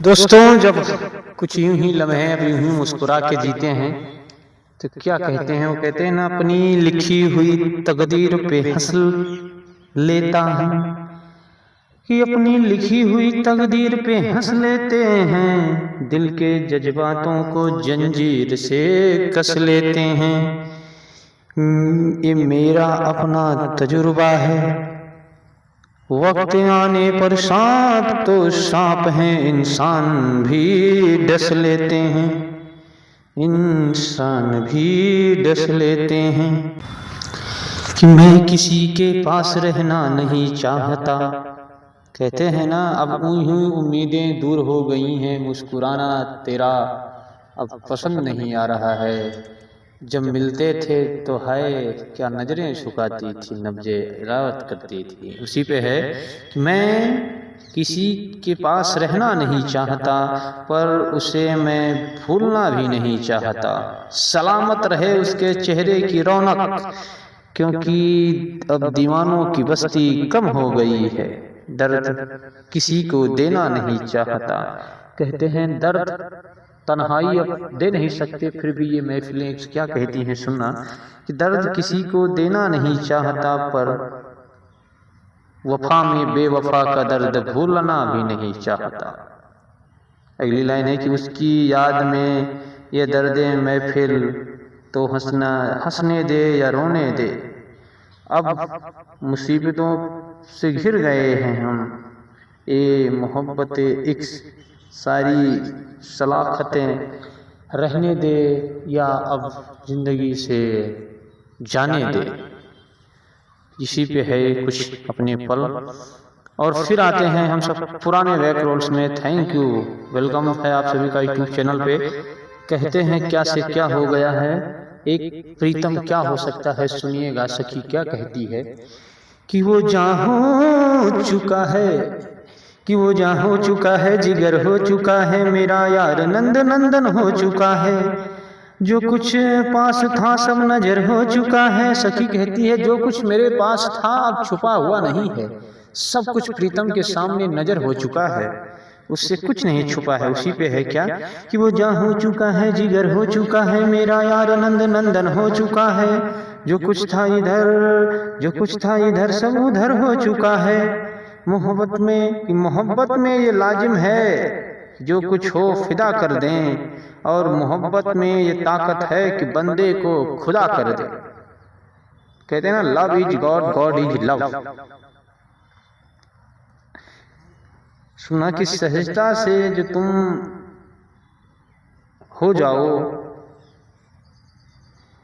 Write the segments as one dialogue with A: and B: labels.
A: दोस्तों, जब कुछ यूं ही लम्हे अब यूं ही मुस्कुरा के जीते हैं तो क्या कहते हैं? वो कहते हैं ना, अपनी लिखी हुई तकदीर पे हंस लेता हूँ कि अपनी लिखी हुई तकदीर पे हंस लेते हैं, दिल के जज्बातों को जंजीर से कस लेते हैं। ये मेरा अपना तजुर्बा है, वक्त आने पर सांप तो सांप हैं, इंसान भी डस लेते हैं, इंसान भी डस लेते हैं। कि मैं किसी के पास रहना नहीं चाहता, कहते हैं ना, अब यूं उम्मीदें दूर हो गई हैं, मुस्कुराना तेरा अब पसंद नहीं आ रहा है। जब मिलते थे तो हाय क्या नजरें झुकाती थी, नब्जे इलावत करती थी। उसी पे है कि मैं किसी के पास रहना नहीं चाहता, पर उसे मैं भूलना भी नहीं चाहता। सलामत रहे उसके चेहरे की रौनक, क्योंकि अब दीवानों की बस्ती कम हो गई है, दर्द किसी को देना नहीं चाहता। कहते हैं दर्द तन्हाई अब दे नहीं सकते, फिर भी ये महफिलें क्या कहती हैं, सुनना कि दर्द किसी को देना नहीं चाहता, पर वफा में बेवफा का दर्द भूलना भी नहीं चाहता। अगली लाइन है कि उसकी याद में ये दर्द महफिल तो हंसने दे या रोने दे। अब मुसीबतों से घिर गए हैं हम, ये मोहब्बत इश्क सारी सलाखतें रहने दे या अब जिंदगी से जाने दे। इसी पे है कुछ अपने पल। और फिर आते हैं हम सब पुराने बैक रोल्स में। थैंक यू, वेलकम है आप सभी का यूट्यूब चैनल पे। कहते हैं क्या से क्या हो गया है, एक प्रीतम क्या हो सकता है, सुनिएगा सखी क्या कहती है। कि वो जहाँ हो चुका है, कि वो जहाँ हो चुका है, जिगर हो चुका है मेरा यार, नंद नंदन हो चुका है, जो कुछ पास था सब नजर हो चुका है। सखी कहती है जो कुछ मेरे पास था अब छुपा हुआ नहीं है, सब कुछ प्रीतम के सामने नजर हो चुका है, उससे कुछ नहीं छुपा है। उसी पे है क्या कि वो जहाँ हो चुका है, जिगर हो चुका है मेरा यार, नंद नंदन हो चुका है, जो कुछ था इधर, जो कुछ था इधर सब उधर हो चुका है। मोहब्बत में ये लाजिम है, जो कुछ हो फिदा कर दें, और मोहब्बत में ये ताकत है कि बंदे को खुदा कर दे। कहते हैं ना, love is God, God is love. सुना कि सहजता से जो तुम हो जाओ,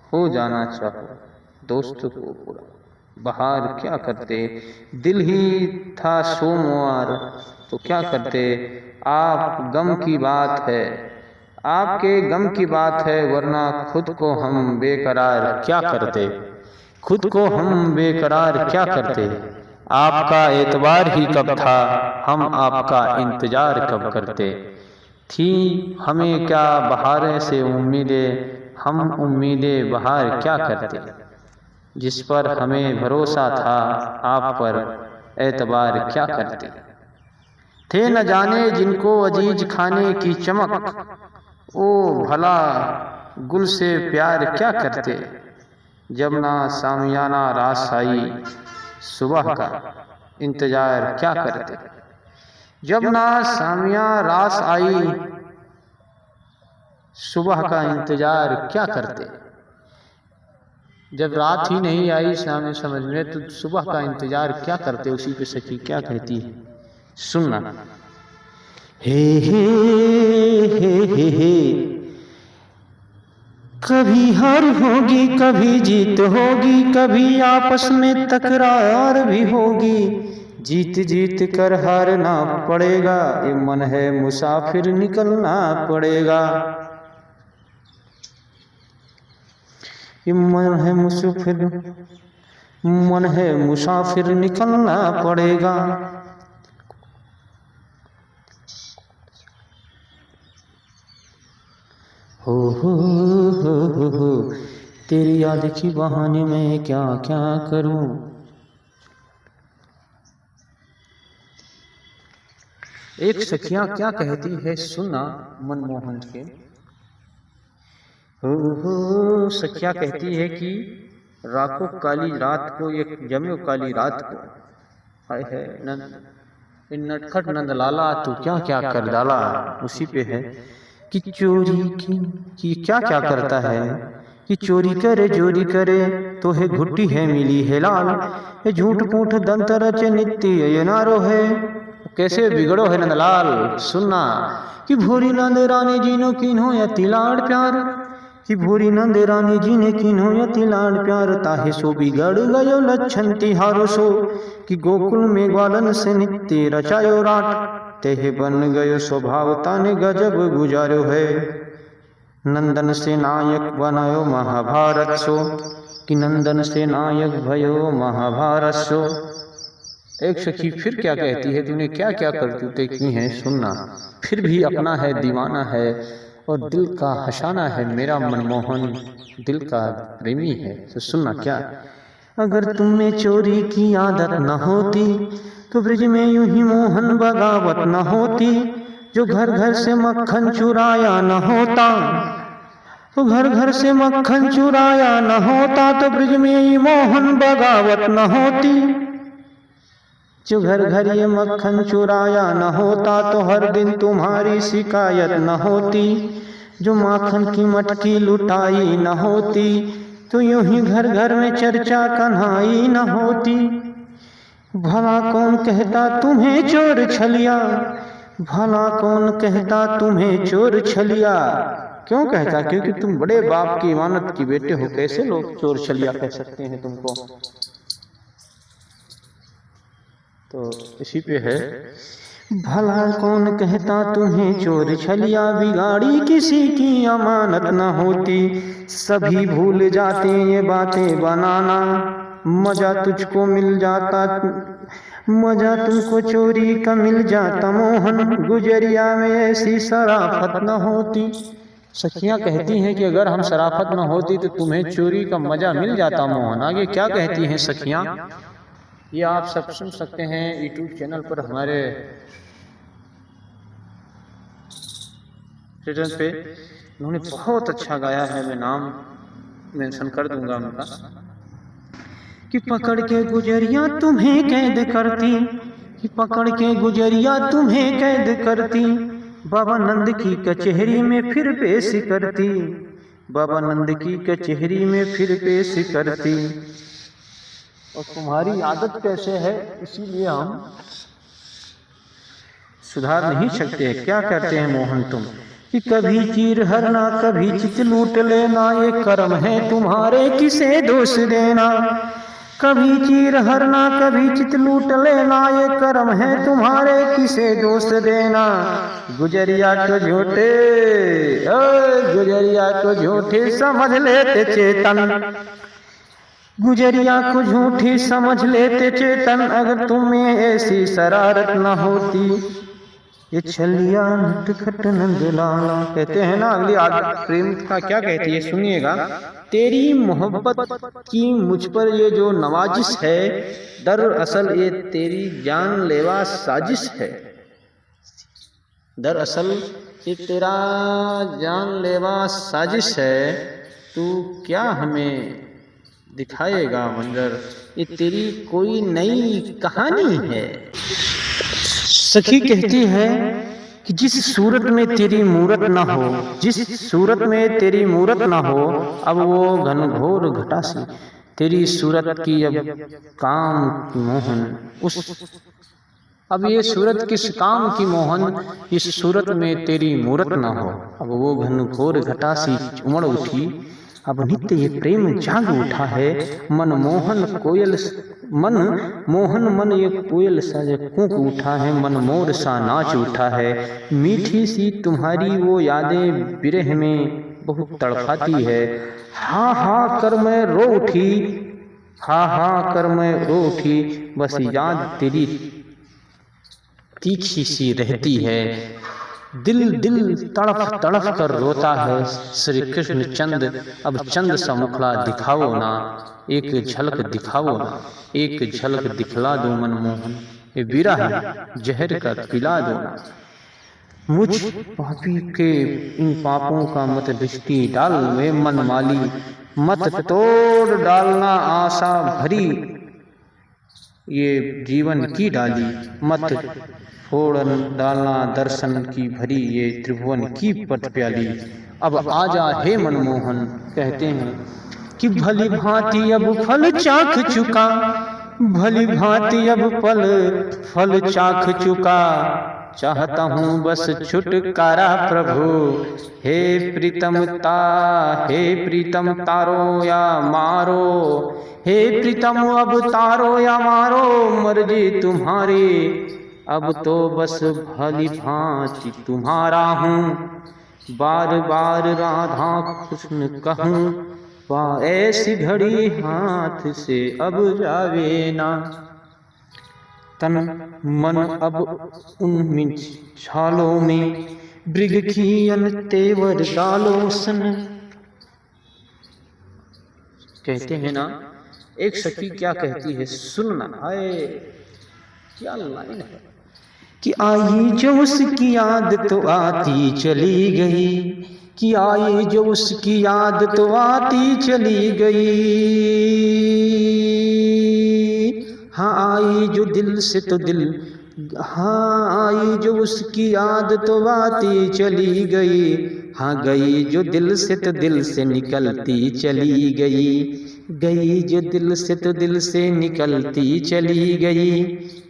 A: हो जाना चाहो दोस्त को पूरा, बाहर क्या करते, दिल ही था सोमवार तो क्या करते। आप गम की बात है, आपके गम की बात है, वरना खुद को हम बेकरार क्या करते, खुद को हम बेकरार क्या करते। आपका एतबार ही कब था, हम आपका इंतजार कब करते। थी हमें क्या बहारें से उम्मीदें, हम उम्मीदें बहार क्या करते। जिस पर हमें भरोसा था, आप पर एतबार क्या करते। थे न जाने जिनको अजीज खाने की चमक, ओ भला गुल से प्यार क्या करते। जब ना सामियाना रास आई, सुबह का इंतजार क्या करते। जब ना सामिया रास आई, सुबह का इंतजार क्या करते। जब रात ही नहीं आई सामने समझ में, तो सुबह का इंतजार क्या करते। उसी पे सखी क्या कहती है, सुनना। हे हे हे, कभी हार होगी कभी जीत होगी, कभी आपस में तकरार भी होगी, जीत जीत कर हारना पड़ेगा, ये मन है मुसाफिर निकलना पड़ेगा। ये मन है मुसाफिर, मन है मुसाफिर निकलना पड़ेगा। हो तेरी याद की बहाने में क्या क्या करूं। एक सखियां क्या कहती है सुनना मनमोहन के। हो सखियां कहती है कि राखो काली रात को, एक जम्यो काली रात को, हाय है नटखट नंद लाला तू क्या क्या कर डाला। उसी पे है कि चोरी की क्या क्या करता है, कि चोरी करे तो है घुट्टी है मिली है लाल, ये झूठ मूठ दंत रचे नित्य ये नारो है। कैसे बिगड़ो है नंदलाल सुनना कि भूरी नंद रानी जी नो किन्हो यति लाड़ प्यार, कि भूरी नंद रानी जी ने किन्हो यति लाड़ प्यार, ताहे सो बिगड़ गयो लक्षण तिहारो सो, कि गोकुल में ग्वालन से नित्य रचायो राट, तेहे बन गयो स्वभाव ताने गजब गुजारो है। नंदन से नायक बनायो महाभारत सो, कि नंदन से नायक भयो महाभारत सो। एक सखी फिर क्या कहती है, तूने क्या क्या करतूतें की हैं सुनना, फिर भी अपना है दीवाना है और दिल का हसाना है, मेरा मनमोहन दिल का प्रेमी है। तो सुनना क्या, अगर तुम्हें चोरी की आदत न होती तो ब्रिज में यूं ही मोहन बगावत न होती, जो घर घर से मक्खन चुराया न होता, तो घर घर से मक्खन चुराया न होता, तो ब्रिज में ये मोहन बगावत न होती, जो घर घर ये मक्खन चुराया न होता, तो हर दिन तुम्हारी शिकायत न होती, जो माखन की मटकी लुटाई न होती, तो यूं ही घर घर में चर्चा कन्हाई न होती। भला कौन कहता तुम्हें चोर छलिया, भला कौन कहता तुम्हें चोर छलिया, क्यों कहता, क्योंकि तुम बड़े बाप की इमानत की बेटे हो, कैसे लोग चोर छलिया कह सकते हैं तुमको। तो इसी पे है, भला कौन कहता तुम्हें चोर छलिया, बिगाड़ी किसी की अमानत न होती, सभी भूल जाते ये बातें बनाना, मजा तुझको मिल जाता, मजा तुमको चोरी का मिल जाता मोहन, गुजरिया में ऐसी शराफत न होती। सखियां कहती हैं कि अगर हम शराफत न होती तो तुम्हें चोरी का मजा मिल जाता मोहन। आगे क्या कहती हैं सखियां, ये आप सब सुन सकते हैं यूट्यूब चैनल पर हमारे रिटर्न पे। उन्होंने बहुत अच्छा गाया है, मैं नाम मेंशन कर दूंगा उनका, कि पकड़ के गुजरिया तुम्हें कैद करती, कि पकड़ के गुजरिया तुम्हें कैद करती, बाबा नंद की कचहरी में फिर पेश करती, बाबा नंद की कचहरी में फिर पेश करती। और तुम्हारी आदत कैसे है, इसीलिए हम सुधार नहीं सकते। क्या करते हैं मोहन तुम, कि कभी चीर हरना कभी चित लूट लेना, ये कर्म है तुम्हारे किसे दोष देना, कभी चीर हरना कभी चित लूट लेना, ये कर्म है तुम्हारे किसे दोष देना। गुजरिया को झूठे, गुजरिया को झूठे समझ लेते चेतन, गुजरिया को झूठी समझ लेते चेतन, अगर तुम्हें ऐसी शरारत न होती, ये छलिया नटखट नंदलाला। कहते हैं ना अगली प्रेम का क्या कहती है सुनिएगा, तेरी मोहब्बत की मुझ पर ये जो नवाजिश है, दरअसल ये तेरी जानलेवा साजिश है, दरअसल ये तेरा जानलेवा साजिश है, तू क्या हमें दिखाएगा मंजर, ये तेरी कोई नई कहानी है। सखी कहती है कि जिस सूरत में तेरी मूरत ना हो, जिस सूरत में तेरी मूरत ना हो, अब वो घनघोर घटासी, तेरी सूरत की अब काम की मोहन, उस अब ये सूरत किस काम की मोहन, इस सूरत में तेरी मूरत ना हो, अब वो घनघोर घटासी उमड़ उठी, अब नित्य ये प्रेम जाग उठा है, मन मोहन कोयल मन मोहन मन ये कोयल सा कूक उठा है, मन मोर सा नाच उठा है, मीठी सी तुम्हारी वो यादें विरह में बहुत तड़पाती है, हाँ हाँ कर मैं रो उठी, हाँ हाँ कर मैं रो उठी, बस याद तेरी तीखी सी रहती है, दिल दिल तड़फ तड़फ कर रोता है। श्री कृष्ण चंद अब चंद सा मुखड़ा दिखाओ ना, एक झलक दिखाओ ना, एक झलक दिखला दो मनमोहन, ये विरह जहर कर पिला दो ना। मुझ पापी के इन पापों का मत दृष्टि डाल, वे मन माली मत तोड़ डालना आशा भरी ये जीवन की डाली, मत फोड़ डालना दर्शन की भरी ये त्रिभुवन की पट प्याली। अब आजा हे मनमोहन, कहते हैं कि भली भांति अब फल चाख चुका, भली भांति अब फल चाख चुका, चाहता हूँ बस छुटकारा प्रभु। हे प्रीतमता, हे प्रीतम तारो या मारो, हे प्रीतम अब तारो या मारो, मर्जी तुम्हारी अब तो बस भली भांति तुम्हारा हूँ। बार बार राधा कृष्ण कहूँ, वाह ऐसी घड़ी हाथ से अब जावे ना। तन मन अब उन छालों में मृग की अन तेवर डालो सन। कहते हैं ना, एक सखी क्या कहती है, सुनना। हाय क्या लाइन है कि आई जो उसकी याद तो आती चली गई, कि आई जो उसकी याद तो आती चली गई। हाँ आई जो दिल से तो दिल, हाँ आई जो उसकी याद तो आती चली गई। हाँ गई जो दिल से तो दिल से निकलती चली गई, गई जो दिल से तो दिल से निकलती चली गई।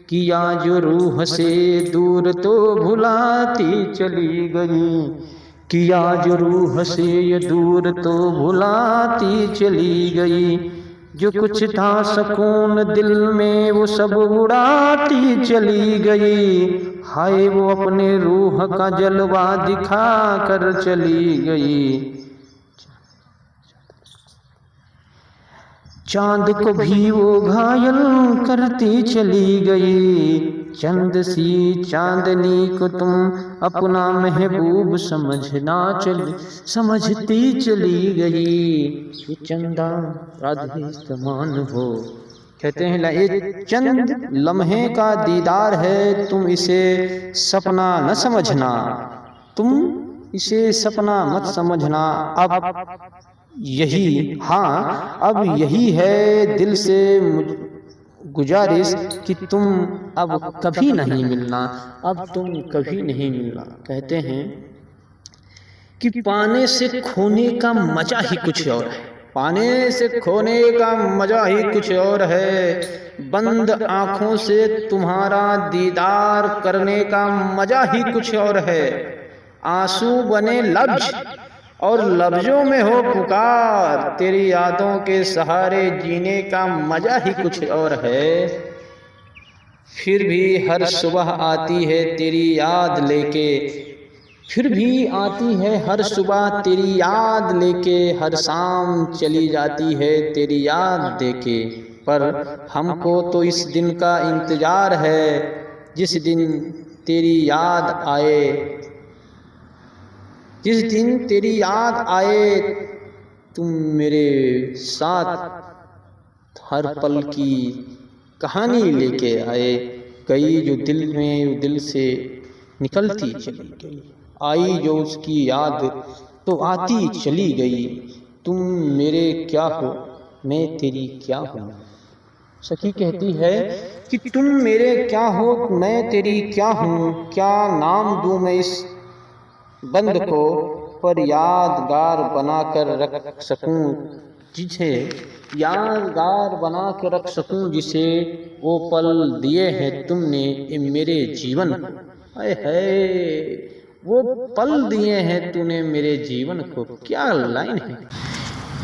A: किया जो रूह से दूर तो भुलाती चली गई, किया जो रूह से ये दूर तो भुलाती चली गई। जो कुछ था सुकून दिल में वो सब उड़ाती चली गई। हाय वो अपने रूह का जलवा दिखा कर चली गई। चांद को भी वो घायल करती चली गई, चंद सी चांदनी को तुम अपना महबूब समझती चली गई। ये चंदा राधे समान हो, कहते हैं ये चंद लम्हे का दीदार है, तुम इसे सपना न समझना, तुम इसे सपना मत समझना। अब यही, हाँ अब यही है दिल से गुजारिश कि तुम अब कभी नहीं मिलना, अब तुम कभी नहीं मिलना। कहते हैं कि पाने से खोने का मजा ही कुछ और है, पाने से खोने का मजा ही कुछ और है। बंद आंखों से तुम्हारा दीदार करने का मजा ही कुछ और है। आंसू बने लफ्ज और लफ्जों में हो पुकार, तेरी यादों के सहारे जीने का मजा ही कुछ और है। फिर भी हर सुबह आती है तेरी याद लेके, फिर भी आती है हर सुबह तेरी याद लेके, हर शाम चली जाती है तेरी याद देके। पर हमको तो इस दिन का इंतजार है जिस दिन तेरी याद आए, जिस दिन तेरी याद आए। तुम मेरे साथ हर पल की कहानी लेके आए। गई जो दिल में दिल से निकलती चली गई, आई जो उसकी याद तो आती चली गई। तुम मेरे क्या हो मैं तेरी क्या हूँ। सखी कहती है कि तुम मेरे क्या हो मैं तेरी क्या हूँ। क्या नाम दूँ मैं इस बंद को, पर यादगार बना कर रख सकूं जिसे, यादगार बना कर रख सकूं जिसे वो पल दिए हैं तुमने मेरे जीवन को। हाय हाय वो पल दिए हैं तूने मेरे जीवन को। क्या लाइन है।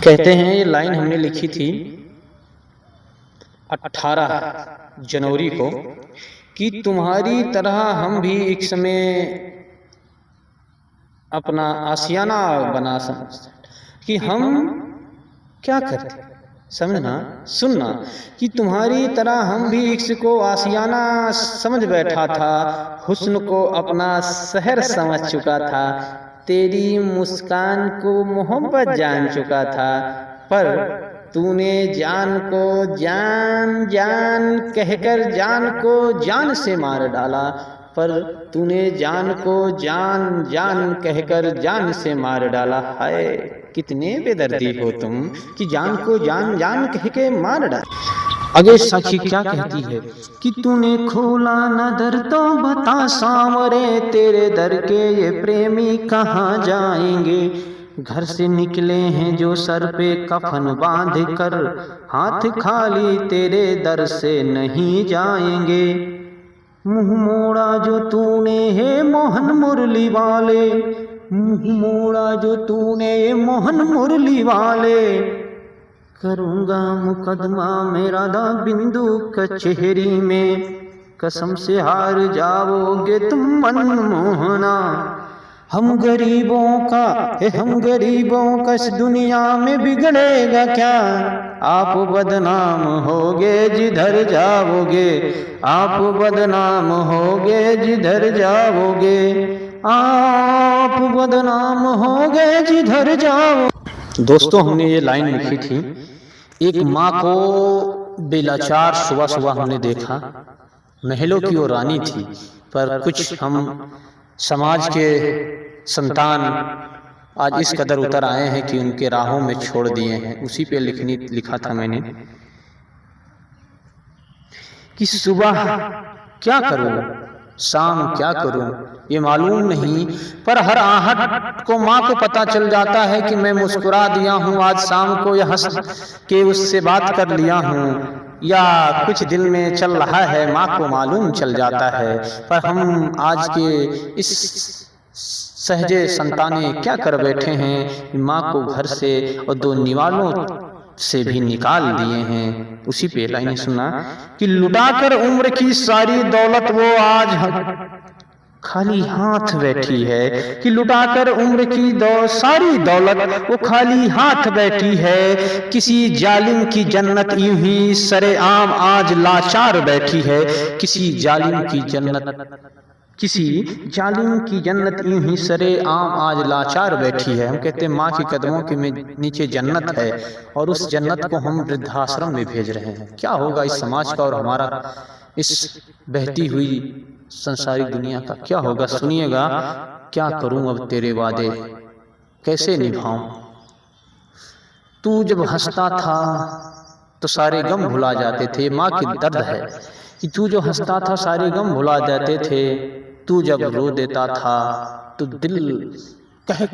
A: कहते हैं ये लाइन हमने लिखी थी 18 जनवरी को, कि तुम्हारी तरह हम भी एक समय अपना आशियाना बना समझते कि हम क्या करते, समझना सुनना, कि तुम्हारी तरह हम भी इश्क को आशियाना समझ बैठा था, हुस्न को अपना शहर समझ चुका था, तेरी मुस्कान को मोहब्बत जान चुका था। पर तूने जान को जान जान कहकर जान को जान से मार डाला, पर तूने जान को जान जान कहकर जान से मार डाला। हाय कितने बेदर्दी हो तुम कि जान को जान जान कह के मार डाला। आगे साखी क्या कहती है कि तूने खोला न दर तो बता सांवरे, तेरे दर के ये प्रेमी कहाँ जाएंगे। घर से निकले हैं जो सर पे कफन बांध कर, हाथ खाली तेरे दर से नहीं जाएंगे। मुंह मोड़ा जो तूने है मोहन मुरली वाले, मुंह मोड़ा जो तूने मोहन मुरली वाले, करूँगा मुकदमा मेरा दा बिंदु कचहरी में, कसम से हार जाओगे तुम मनमोहना। हम गरीबों का इस दुनिया में बिगड़ेगा क्या, आप बदनाम होगे जिधर जाओगे, आप बदनाम होगे जिधर जाओगे, आप बदनाम होगे जिधर जाओ। दोस्तों हमने ये लाइन लिखी थी, एक माँ को बेलाचार सुबह सुबह हमने देखा, महलों की वो रानी थी, पर कुछ हम समाज के संतान आज इस कदर उतर आए हैं कि उनके राहों में छोड़ दिए हैं। उसी पे लिखा था मैंने कि सुबह क्या करूं शाम क्या करूं ये मालूम नहीं, पर हर आहट को माँ को पता चल जाता है कि मैं मुस्कुरा दिया हूँ आज शाम को, या हंस के उससे बात कर लिया हूँ, या कुछ दिल में चल रहा है माँ को मालूम चल जाता है। पर हम आज के इस सहजे संताने क्या कर बैठे हैं, माँ को घर से और दो निवालों से भी निकाल दिए हैं। उसी पे लाइन सुना कि लुटाकर उम्र की सारी दौलत वो आज खाली हाथ बैठी है, कि लुटाकर उम्र की सारी दौलत वो खाली हाथ बैठी है। किसी जालिम की जन्नत यूं ही सरेआम आज लाचार बैठी है, किसी जालिम की जन्नत यूं ही सरेआम आज लाचार बैठी है। हम कहते हैं माँ के कदमों के नीचे जन्नत है और उस जन्नत को हम वृद्धाश्रम में भेज रहे हैं। क्या होगा इस समाज का और हमारा इस बहती हुई संसारिक दुनिया का क्या होगा, सुनिएगा। क्या करूं अब तेरे वादे कैसे निभाऊं, तू जब हंसता था तो सारे गम भुला जाते थे। माँ की दर्द है कि तू जो हंसता था सारे गम भुला जाते थे, तू जब रो देता था तो दिल कहे